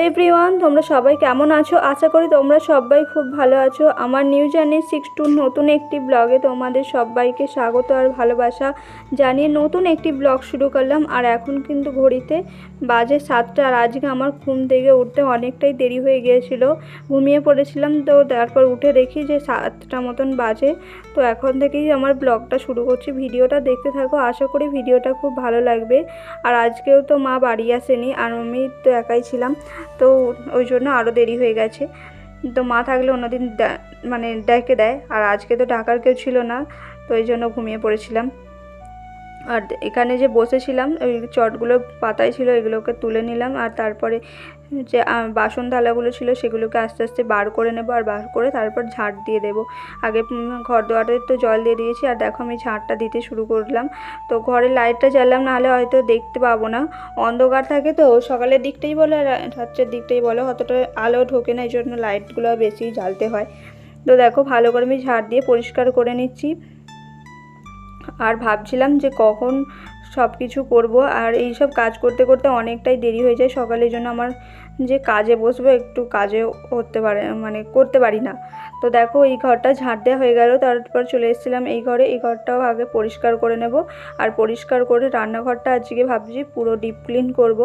Everyone, তোমরা সবাই কেমন আছো? আশা করি তোমরা সবাই খুব ভালো আছো। আমার নিউ জার্নি 6 নতুন একটি ব্লগে তোমাদের সবাইকে স্বাগত আর ভালোবাসা জানিয়ে নতুন একটি ব্লগ শুরু করলাম। আর এখন কিন্তু ঘড়িতে বাজে 7টা। আর আজকে আমার ঘুম থেকে উঠতে অনেকটাই দেরি হয়ে গিয়েছিলো, ঘুমিয়ে পড়েছিলাম। তো তারপর উঠে দেখি যে 7টা মতন বাজে। তো এখন থেকেই আমার ব্লগটা শুরু করছি, ভিডিওটা দেখতে থাকো, আশা করি ভিডিওটা খুব ভালো লাগবে। আর আজকেও তো মা বাড়ি আসেনি আর আমি তো একাই ছিলাম, তো ওই জন্য আরও দেরি হয়ে গেছে। তো মা থাকলে অন্যদিন মানে ডেকে দেয়, আর আজকে তো ডাকার কেউ ছিল না, তো এই জন্য ঘুমিয়ে পড়েছিলাম। আর এখানে যে বসেছিলাম ওই চটগুলো পাতায় ছিল, এগুলোকে তুলে নিলাম। আর তারপরে যে বাসন থালাগুলো ছিল সেগুলোকে আস্তে আস্তে বার করে নেব, আর বার করে তারপর ঝাঁট দিয়ে দেব। আগে ঘর দোয়ারে তো জল দিয়ে দিয়েছি, আর দেখো আমি ঝাঁটটা দিতে শুরু করলাম। তো ঘরের লাইটটা জ্বাললাম, নাহলে হয়তো দেখতে পাবো না, অন্ধকার থাকে। তো সকালের দিকটাই বলো আর রাত্রের দিকটাই বলো, অতটা আলো ঢোকে না, এই জন্য লাইটগুলো বেশি জ্বালতে হয়। তো দেখো ভালো করে আমি ঝাঁট দিয়ে পরিষ্কার করে নিচ্ছি। আর ভাবছিলাম যে কখন সব কিছু করবো, আর এই সব কাজ করতে করতে অনেকটাই দেরি হয়ে যায় সকালের জন্য। আমার যে কাজে বসবো একটু কাজে করতে পারি না। তো দেখো এই ঘরটা ঝাঁট দেওয়া হয়ে গেল, তারপর চলে এসেছিলাম এই ঘরে। এই ঘরটাও আগে পরিষ্কার করে নেব, আর পরিষ্কার করে রান্নাঘরটা আজকে ভাবছি পুরো ডিপ ক্লিন করব।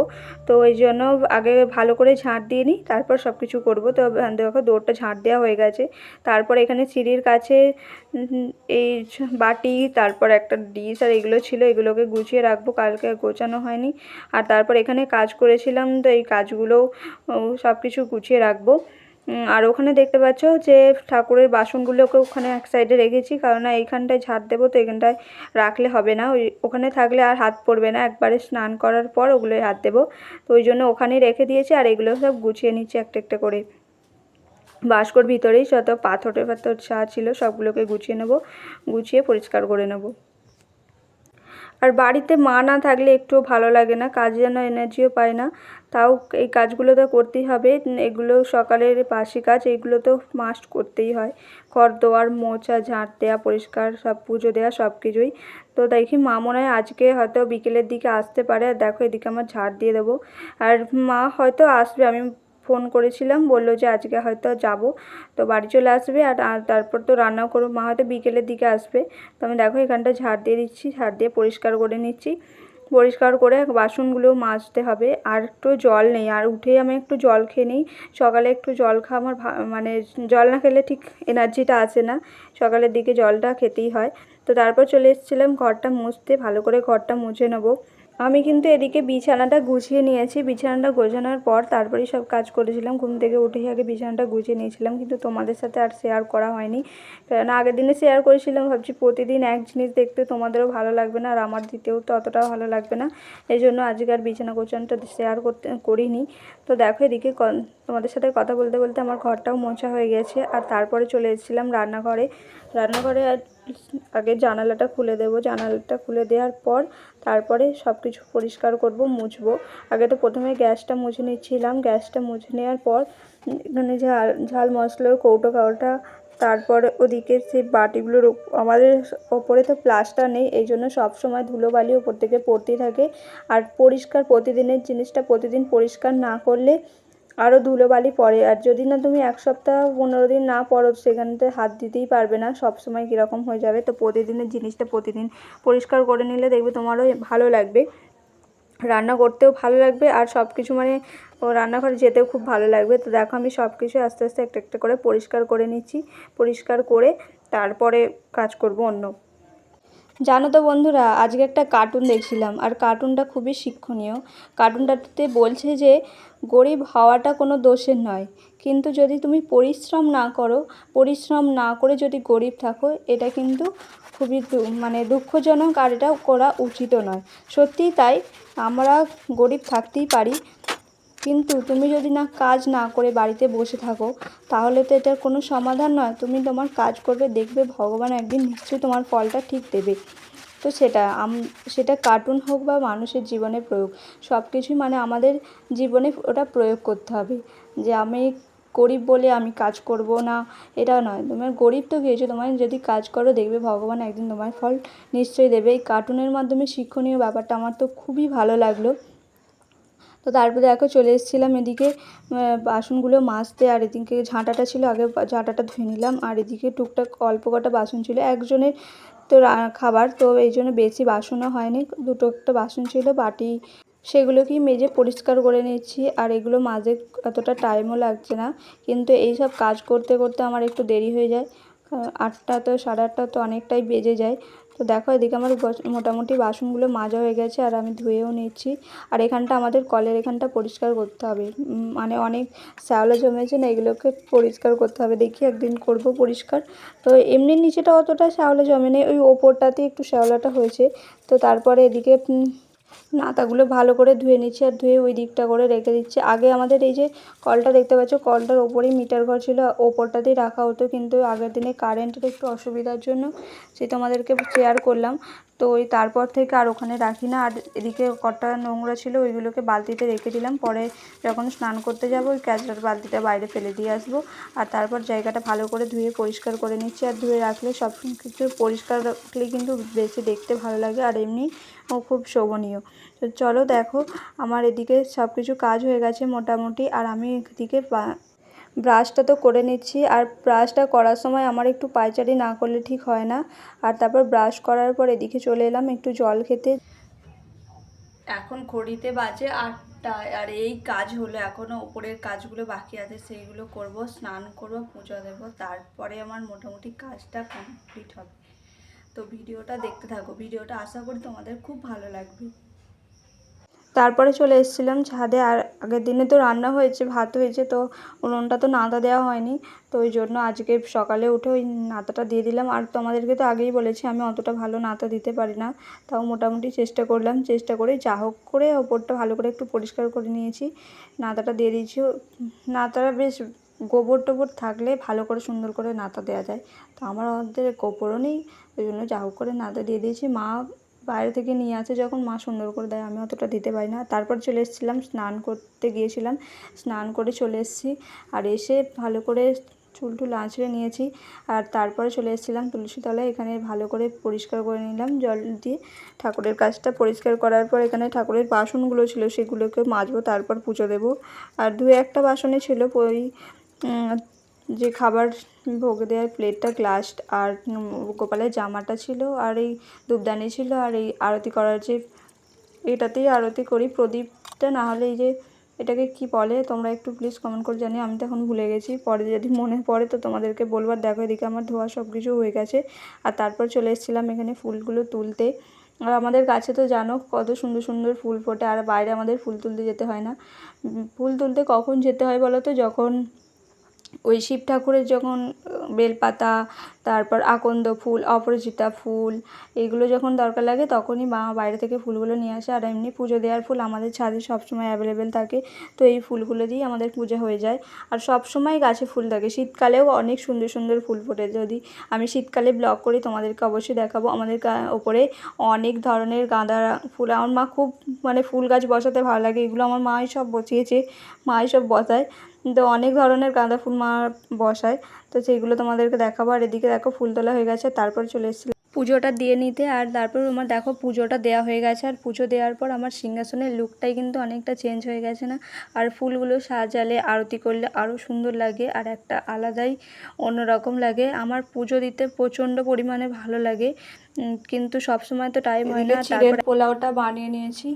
তো এই জন্য আগে ভালো করে ঝাঁট দিয়ে নিই, তারপর সব কিছু করবো। তো দেখো দৌড়টা ঝাঁট দেওয়া হয়ে গেছে। তারপর এখানে সিঁড়ির কাছে এই বাটি, তারপর একটা ডিশ আর এগুলো ছিল, এগুলোকে গুছিয়ে রাখবো, কালকে গোছানো হয়নি। আর তারপর এখানে কাজ করেছিলাম, তো এই কাজগুলোও সব কিছু গুছিয়ে রাখবো। আর ওখানে দেখতে পাচ্ছ যে ঠাকুরের বাসনগুলোকে ওখানে এক সাইডে রেখেছি, কারণ এইখানটায় ঝাড় দেবো, তো এখানটায় রাখলে হবে না, ওখানে থাকলে আর হাত পড়বে না, একবারে স্নান করার পর ওগুলোই হাত দেবো। তো ওই জন্য ওখানেই রেখে দিয়েছি, আর এগুলো সব গুছিয়ে নিচ্ছি একটা একটা করে। বাস্কর ভিতরেই যত পাথর যা ছিল সবগুলোকে গুছিয়ে নেব, গুছিয়ে পরিষ্কার করে নেব। আর বাড়িতে মা না থাকলে একটুও ভালো লাগে না, কাজে যেন এনার্জিও পায় না। তাও এই কাজগুলো তো করতেই হবে, এগুলো সকালের বাসি কাজ, এইগুলো তো মাস্ট করতেই হয়। ঘর দোয়ার মোছা, ঝাঁট দেওয়া, পরিষ্কার সব, পুজো দেওয়া, সব কিছুই। তো দেখি মা মনে হয় আজকে হয়তো বিকেলের দিকে আসতে পারে। আর দেখো এদিকে আমার ঝাঁট দিয়ে দেবো, আর মা হয়তো আসবে, আমি ফোন করেছিলাম, বললো যে আজকে হয়তো যাব, তো বাড়ি চলে আসবে। আর তারপর তো রান্নাও করবো, মা হয়তো বিকেলের দিকে আসবে। তো আমি দেখো এখানটা ঝাড় দিয়ে দিচ্ছি, ঝাড় দিয়ে পরিষ্কার করে নিচ্ছি। পরিষ্কার করে বাসনগুলো মাজতে হবে। আর একটু জল নেই, আর উঠেই আমি একটু জল খেয়ে নিই। সকালে একটু জল খাওয়া আমার জল না খেলে ঠিক এনার্জিটা আসে না, সকালের দিকে জলটা খেতেই হয়। তো তারপর চলে এসেছিলাম ঘরটা মুছতে, ভালো করে ঘরটা মুছে নেবো। আমি কিন্তু এদিকে বিছানাটা গুছিয়ে নিয়েছি, বিছানাটা গোছানোর পর তারপরেই সব কাজ করেছিলাম। ঘুম থেকে উঠেই আগে বিছানাটা গুছিয়ে নিয়েছিলাম, কিন্তু তোমাদের সাথে আর শেয়ার করা হয়নি, কারণ আগের দিনে শেয়ার করেছিলাম। ভাবছি প্রতিদিন এক জিনিস দেখতে তোমাদেরও ভালো লাগবে না, আর আমার দিতেও তো অতটাও ভালো লাগবে না, এই জন্য আজকে আর বিছানা গোছানোটা শেয়ার করিনি। তো দেখো এদিকে তোমাদের সাথে কথা বলতে বলতে আমার ঘরটাও মোছা হয়ে গেছে। আর তারপরে চলে এসেছিলাম রান্নাঘরে। রান্নাঘরে আগে জানালাটা খুলে দেবো, জানালাটা খুলে দেওয়ার পর তারপরে সব কিছু পরিষ্কার করব, মুছবো। আগে তো প্রথমে গ্যাসটা মুছে নিচ্ছিলাম, গ্যাসটা মুছে নেওয়ার পর এখানে ঝাল মশলার কৌটোটা, তারপর ওদিকে সেই বাটিগুলোর আমাদের ওপরে তো প্লাস্টার নেই, এই জন্য সবসময় ধুলোবালি ওপর থেকে পড়তেই থাকে। আর পরিষ্কার প্রতিদিনের জিনিসটা প্রতিদিন পরিষ্কার না করলে আরও ধুলোবালি পড়ে, আর যদি না তুমি 1 সপ্তাহ 15 দিন না পরো সেখানতে হাত দিতেই পারবে না, সব সময় কীরকম হয়ে যাবে। তো প্রতিদিনের জিনিসটা প্রতিদিন পরিষ্কার করে নিলে দেখবে তোমারও ভালো লাগবে, রান্না করতেও ভালো লাগবে, আর সব কিছু রান্নাঘরে যেতেও খুব ভালো লাগবে। তো দেখো আমি সব কিছু আস্তে আস্তে একটা একটা করে পরিষ্কার করে নিচ্ছি, পরিষ্কার করে তারপরে কাজ করব অন্য। জানো তো বন্ধুরা, আজকে একটা কার্টুন দেখছিলাম, আর কার্টুনটা খুবই শিক্ষণীয়। কার্টুনটাতে বলছে যে গরিব হওয়াটা কোনো দোষের নয়, কিন্তু যদি তুমি পরিশ্রম না করো, পরিশ্রম না করে যদি গরিব থাকো, এটা কিন্তু খুবই দুঃখজনক, আর এটা করা উচিতও নয়। সত্যিই তাই, আমরা গরিব থাকতেই পারি, কিন্তু তুমি যদি কাজ না করে বাড়িতে বসে থাকো, তাহলে তো এটার কোনো সমাধান নয়। তুমি তোমার কাজ করবে, দেখবে ভগবান একদিন নিশ্চয়ই তোমার ফলটা ঠিক দেবে। তো সেটা কার্টুন হোক বা মানুষের জীবনে প্রয়োগ, সব কিছুই আমাদের জীবনে ওটা প্রয়োগ করতে হবে। যে আমি গরিব বলে আমি কাজ করব না, এটা নয়। তোমার গরিব তো গিয়েছো, তোমার যদি কাজ করো দেখবে ভগবান একদিন তোমার ফল নিশ্চয়ই দেবে। এই কার্টুনের মাধ্যমে শিক্ষণীয় ব্যাপারটা আমার তো খুবই ভালো লাগলো। তো তো তারপরে দেখো চলে এসেছিলাম এদিকে বাসনগুলো মাজতে, আর এদিকে ঝাঁটাটা ছিল, আগে ঝাঁটাটা ধুয়ে নিলাম। আর এদিকে টুকটাক অল্প কটা বাসন ছিল, একজনের তো খাবার, তো এই জন্য বেশি বাসনও হয়নি, দুটো একটা বাসন ছিল বাটি, সেগুলোকেই মেজে পরিষ্কার করে নিচ্ছি। আর এগুলো মাঝে এতটা টাইমও লাগছে না, কিন্তু এই সব কাজ করতে করতে আমার একটু দেরি হয়ে যায়, 8টা তো 8:30 তো অনেকটাই বেজে যায়। তো দেখো এদিকে আমার মোটামুটি বাসনগুলো মাজা হয়ে গেছে, আর আমি ধুয়েও নিচ্ছি। আর এখানটা আমাদের কলের এখানটা পরিষ্কার করতে হবে, মানে অনেক শ্যাওলা জমেছে না, এগুলোকে পরিষ্কার করতে হবে, দেখি একদিন করব পরিষ্কার। তো এমনি নিচেটা অতটা শ্যাওলা জমে নেই, ওই ওপরটাতে একটু শ্যাওলাটা হয়েছে। তো তারপরে এদিকে নাতাগুলো ভালো করে ধুয়ে নিচ্ছি, আর ধুয়ে ওই দিকটা করে রেখে দিচ্ছি। আগে আমাদের এই যে কলটা দেখতে পাচ্ছ, কলটার ওপরেই মিটার ঘর ছিল, ওপরটাতেই রাখা হতো, কিন্তু আগের দিনে কারেন্টের একটু অসুবিধার জন্য সে তোমাদেরকে শেয়ার করলাম, তো ওই তারপর থেকে আর ওখানে রাখি না। আর এদিকে কটা নোংরা ছিল ওইগুলোকে বালতিতে রেখে দিলাম, পরে যখন স্নান করতে যাব ওই ক্যাচড়ার বালতিটা বাইরে ফেলে দিয়ে আসবো। আর তারপর জায়গাটা ভালো করে ধুয়ে পরিষ্কার করে নিচ্ছি। আর ধুয়ে রাখলে সব কিছু পরিষ্কার রাখলে কিন্তু বেশি দেখতে ভালো লাগে, আর এমনি ও খুব শোভনীয়। তো চলো দেখো আমার এদিকে সব কিছু কাজ হয়ে গেছে মোটামুটি, আর আমি এদিকে ব্রাশটা তো করে নিচ্ছি। আর ব্রাশটা করার সময় আমার একটু পায়চারি না করলে ঠিক হয় না। আর তারপর ব্রাশ করার পর এদিকে চলে এলাম একটু জল খেতে। এখন ঘড়িতে বাজে 8টা, আর এই কাজ হলো, এখনও উপরের কাজগুলো বাকি আছে, সেইগুলো করব, স্নান করব, পুজো দেবো, তারপরে আমার মোটামুটি কাজটা কমপ্লিট হবে। তো ভিডিওটা দেখতে থাকো, ভিডিওটা আশা করি তোমাদের খুব ভালো লাগবে। তারপরে চলে এসেছিলাম ছাদে, আর আগের দিনে তো রান্না হয়েছে, ভাত হয়েছে, তো উনুনটা তো নাতা দেওয়া হয়নি, তো ওই জন্য আজকে সকালে উঠে ওই নাতাটা দিয়ে দিলাম। আর তোমাদেরকে তো আগেই বলেছি আমি অতটা ভালো নাতা দিতে পারি না, তাও মোটামুটি চেষ্টা করলাম, চেষ্টা করে যা হোক করে ওপরটা ভালো করে একটু পরিষ্কার করে নিয়েছি, নাতাটা দিয়ে দিয়েছি। নাতাটা বেশ গোবর টোবর থাকলে ভালো করে সুন্দর করে নাতা দেওয়া যায়, তো আমার ওদের গোবরও নেই, ওই জন্য যা হোক করে নাতা দিয়ে দিয়েছি। মা বাইরে থেকে নিয়ে আসে যখন, মা সুন্দর করে দেয়, আমি অতটা দিতে পারি না। তারপর চলে এসেছিলাম, স্নান করতে গিয়েছিলাম, স্নান করে চলে এসেছি, আর এসে ভালো করে চুল টুল আঁচড়ে নিয়েছি। আর তারপরে চলে এসেছিলাম তুলসী তলায়, এখানে ভালো করে পরিষ্কার করে নিলাম জল দিয়ে, ঠাকুরের কাজটা পরিষ্কার করার পর এখানে ঠাকুরের বাসনগুলো ছিল সেগুলোকে মাজবো, তারপর পুজো দেবো। আর 2-1টা বাসনে ছিল ওই যে খাবার ভোগ দেওয়ার প্লেটটা, গ্লাস, আর গোপালের জামাটা ছিল, আর এই ধূপদানি ছিল, আর এই আরতি করার যে এটাতেই আরতি করি প্রদীপটা, না হলে এই যে এটাকে কি বলে তোমরা একটু প্লিজ কমেন্ট করে জানিও, আমি তো এখন ভুলে গেছি, পরে যদি মনে পড়ে তো তোমাদেরকে বলবার। দেখো এদিকে আমার ধোয়া সব কিছু হয়ে গেছে। আর তারপর চলে এসেছিলাম এখানে ফুলগুলো তুলতে। আর আমাদের গাছে তো জানো কত সুন্দর সুন্দর ফুল ফোটে, আর বাইরে আমাদের ফুল তুলতে যেতে হয় না। ফুল তুলতে কখন যেতে হয় বলো তো, যখন ওই শিব ঠাকুরের যখন বেলপাতা, তারপর আকন্দ ফুল, অপরাজিতা ফুল, এগুলো যখন দরকার লাগে তখনই মা বাইরে থেকে ফুলগুলো নিয়ে আসে। আর এমনি পুজো দেওয়ার ফুল আমাদের ছাদে সবসময় অ্যাভেলেবেল থাকে, তো এই ফুলগুলো দিয়েই আমাদের পুজো হয়ে যায়। আর সব সময় গাছে ফুল থাকে, শীতকালেও অনেক সুন্দর সুন্দর ফুল ফোটে, যদি আমি শীতকালে ব্লগ করি তোমাদেরকে অবশ্যই দেখাবো। আমাদের ওপরে অনেক ধরনের গাঁদা ফুল, আমার মা খুব মানে ফুল গাছ বসাতে ভালো লাগে, এগুলো আমার মাই সব বসিয়েছে, মাই সব বসায়, তো অনেক ধরনের গাঁদা ফুল মা বসায়, তো সেইগুলো তোমাদেরকে দেখাবো। আর এদিকে দেখো ফুল তোলা হয়ে গেছে, তারপর চলে এসেছিলাম পুজোটা দিয়ে নিতে। আর তারপর আমার দেখো পুজোটা দেওয়া হয়ে গেছে, আর পুজো দেওয়ার পর আমার সিংহাসনের লুকটাই কিন্তু অনেকটা চেঞ্জ হয়ে গেছে না, আর ফুলগুলো সাজালে আরতি করলে আরও সুন্দর লাগে, আর একটা আলাদাই অন্যরকম লাগে। আমার পুজো দিতে প্রচণ্ড পরিমাণে ভালো লাগে, কিন্তু সবসময় তো টাইম হয় না। তারপর পোলাওটা বানিয়ে নিয়েছি,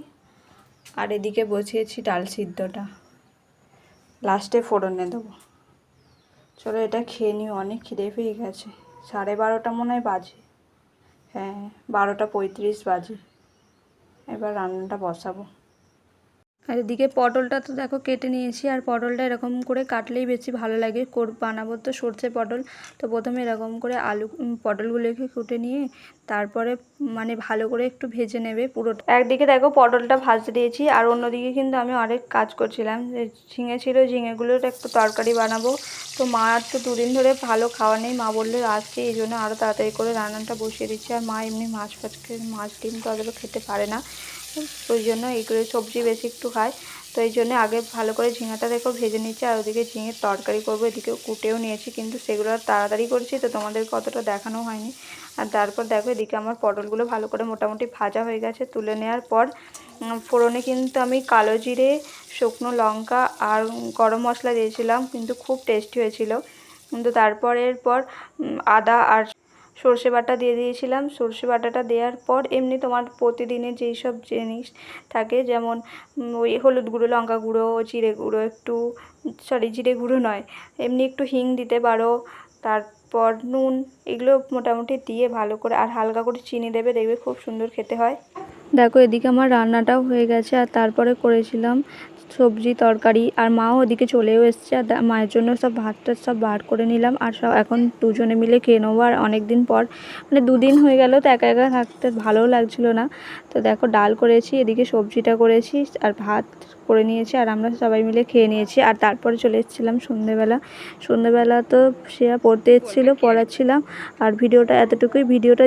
আর এদিকে বসিয়েছি ডাল সিদ্ধটা, লাস্টে ফোড়নে দেবো। চলো এটা খেয়ে নিও, অনেক খিদে পেয়ে গেছে, 12:30 মনে হয় বাজে, হ্যাঁ 12:35 বাজে। এবার রান্নাটা বসাবো। আর এদিকে পটলটা তো দেখো কেটে নিয়েছি, আর পটলটা এরকম করে কাটলেই বেশি ভালো লাগে, বানাবো তো সর্ষে পটল, তো প্রথমে এরকম করে পটলগুলোকে কুটে নিয়ে তারপরে মানে ভালো করে একটু ভেজে নেবে পুরোটা। একদিকে দেখো পটলটা ভাজতে দিয়েছি, আর অন্যদিকে কিন্তু আমি অনেক কাজ করছিলাম, যে ঝিঙে ছিল, ঝিঙেগুলোর একটু তরকারি বানাবো। তো মা আর তো 2 দিন ধরে ভালো খাওয়া নেই, মা বললে আসছে, এই জন্য আরও তাড়াতাড়ি করে রান্নাটা বসিয়ে দিচ্ছি। আর মা এমনি মাছ ডিম তো আদৌ খেতে পারে না, ওই জন্য এইগুলো সবজি বেশি একটু খায়, তো এই জন্য আগে ভালো করে ঝিঙাটা দেখো ভেজে নিচ্ছি, আর ওদিকে ঝিঙের তরকারি করবো, এদিকে কুটেও নিয়েছি, কিন্তু সেগুলো আর তাড়াতাড়ি করছি তো তোমাদেরকে অতটা দেখানো হয়নি। আর তারপর দেখো এদিকে আমার পটলগুলো ভালো করে মোটামুটি ভাজা হয়ে গেছে, তুলে নেওয়ার পর ফোড়নে কিন্তু আমি কালো জিরে, শুকনো লঙ্কা আর গরম মশলা দিয়েছিলাম, কিন্তু খুব টেস্টি হয়েছিল। কিন্তু তারপরের পর আদা আর সর্ষে বাটা দিয়ে দিয়েছিলাম। সর্ষে বাটাটা দেওয়ার পর এমনি তোমার প্রতিদিনের যেই সব জিনিস থাকে, যেমন ওই হলুদ গুঁড়ো, লঙ্কা গুঁড়ো, জিরে গুঁড়ো একটু, জিরে গুঁড়ো নয়, এমনি একটু হিং দিতে পারো, তারপর নুন, এগুলো মোটামুটি দিয়ে ভালো করে, আর হালকা করে চিনি দেবে, দেখবে খুব সুন্দর খেতে হয়। দেখো এদিকে আমার রান্নাটাও হয়ে গেছে, আর তারপরে করেছিলাম সবজি তরকারি, আর মাও ওদিকে চলেও এসছে, আর মায়ের জন্য সব ভাতটা সব বার করে নিলাম, আর সব এখন দুজনে মিলে খেয়ে নেবো। আর অনেক দিন পর, মানে 2 দিন হয়ে গেল তো একা একা থাকতে ভালোও লাগছিল না। তো দেখো ডাল করেছি, এদিকে সবজিটা করেছি, আর ভাত করে নিয়েছি, আর আমরা সবাই মিলে খেয়ে নিয়েছি। আর তারপরে চলে এসেছিলাম সন্ধেবেলা তো সে পড়তে এসেছিলো, পড়াচ্ছিলাম। আর ভিডিওটা এতটুকুই। ভিডিওটা